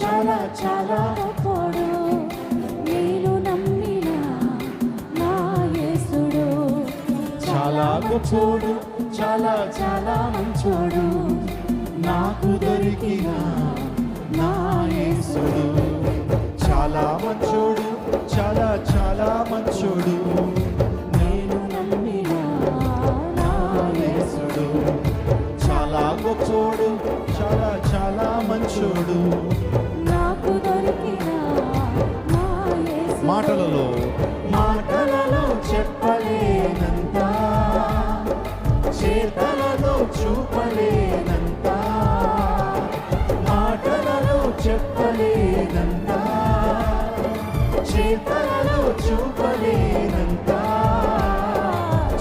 చాలా చాలా గొప్పోడు. నేను నమ్మిన నా యేసుడు చాలా గొప్పోడు, చాలా చాలా మంచోడు. నాకు దొరికిన నా యేసుడు చాలా మంచోడు, చాలా చాలా మంచోడు. నేను నమ్మిన నా యేసుడు చాలా గొప్పోడు, చాలా చాలా మంచోడు. నాకు దొరికిన నా యేసుడు మాటలలో చెప్పలేనంత, చేతలలో చూపలేనంత, మాటలలో చెప్పలేనంత, చేతలలో చూపలేనంత.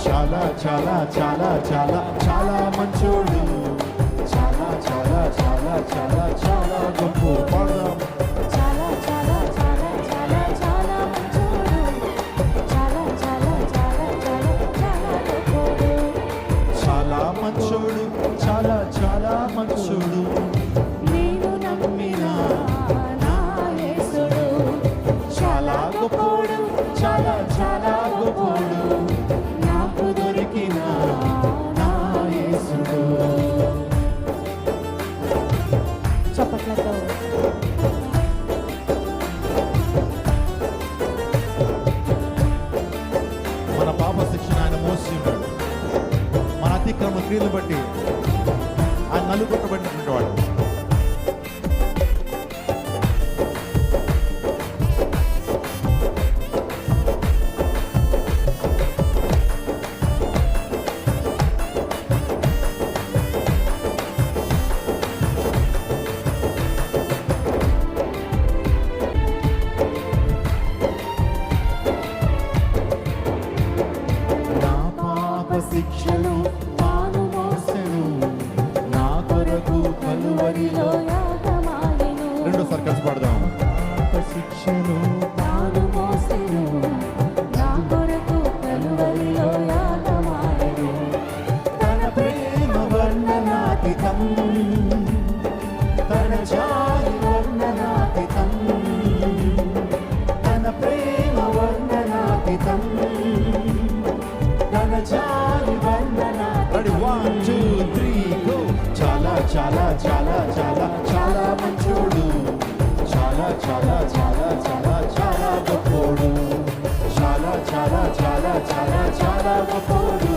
చాలా చాలా చాలా చాలా చాలా మంచోడు, చాలా చాలా చాలా చాలా చాలా గొప్ప. పాడదాం. చాలా చాలా చాలా చాలా చాలా మంచోడు, చాలా చాలా చాలా చాలా చాలా గొప్పోడు. చాలా మంచోడు, చాలా చాలా మంచోడు. నేను నమ్మిన నా యేసుడు చాలా గొప్పోడు, చాలా చాలా గొప్పోడు. నాకు దొరికిన నా యేసుడు. చప్పట్లతో మన పాప శిక్షణ ఆయన మోసి ఉన్నాడు. మన అతిక్రమ క్రియలు బట్టి ఆయన నలుగొట్టబడినటువంటి వాడు. శిక్షను తాను మోసెను, నా కొరకు కలువరిలో యాగమాయెను. రెండోసారి కలిసి పాడదాం. శిక్షను తాను మోసెను, నా కొరకు కలువరిలో యాగమాయెను. తన ప్రేమ వర్ణనాతీతం, తన జాలి వర్ణనాతీతం, తన ప్రేమ వర్ణనాతీతం, తన జాలి వర్ణన. Ready 1 2 3 go. చాలా చాలా చాలా చాలా చాలా మంచోడు, చాలా చాలా చాలా చాలా చాలా గొప్పోడు. చాలా చాలా చాలా చాలా చాలా గొప్పోడు,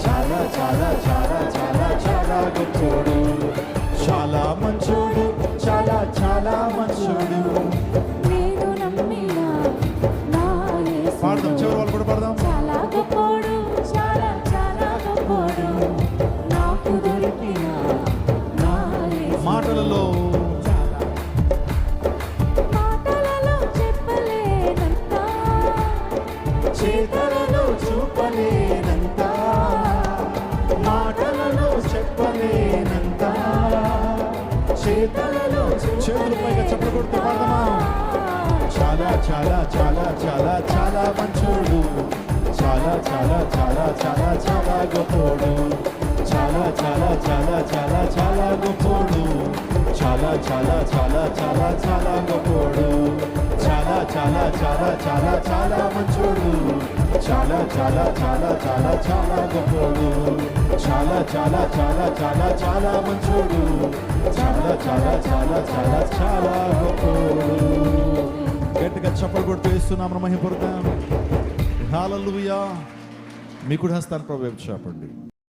చాలా చాలా చాలా చాలా చాలా గొప్పోడు. చాలా మంచోడు, చాలా చాలా మంచోడు. నేను నమ్మిన నా యేసు. పాడదాం, చివరి వాళ్ళు కూడా పాడదాం. చాలా గొప్పోడు, చాలా చాలా గొప్పోడు. నాకు దొరికిన నా యేసు. మాటలలో చెప్పలేనంత, చేతలలో చూపలేనంత, మాటలలో చెప్పలేనంత, చేతలలో. చేతులు పైగా చెప్పలు కొడుతూ పాడదామా. చాలా చాలా చాలా చాలా చాలా మంచోడు, చాలా చాలా చాలా చాలా చాలా గొప్పోడు. చాలా చాలా చాలా చాలా చాలా గొప్పోడు, చాలా చాలా చాలా చాలా చాలా గొప్పోడు. చాలా చాలా చాలా చాలా చాలా మంచోడు, చాలా చాలా చాలా చాలా చాలా గొప్పోడు. చాలా చాలా చాలా చాలా చాలా మంచోడు, చాలా చాలా చాలా చాలా చాలా గొప్పోడు. గట్టిగా చప్పలు కొడుతూ వేస్తున్నాము మహిమపడతాం. హల్లెలూయా. మీ కుడి హస్తాన్ని ప్రభు వైపు చాపండి.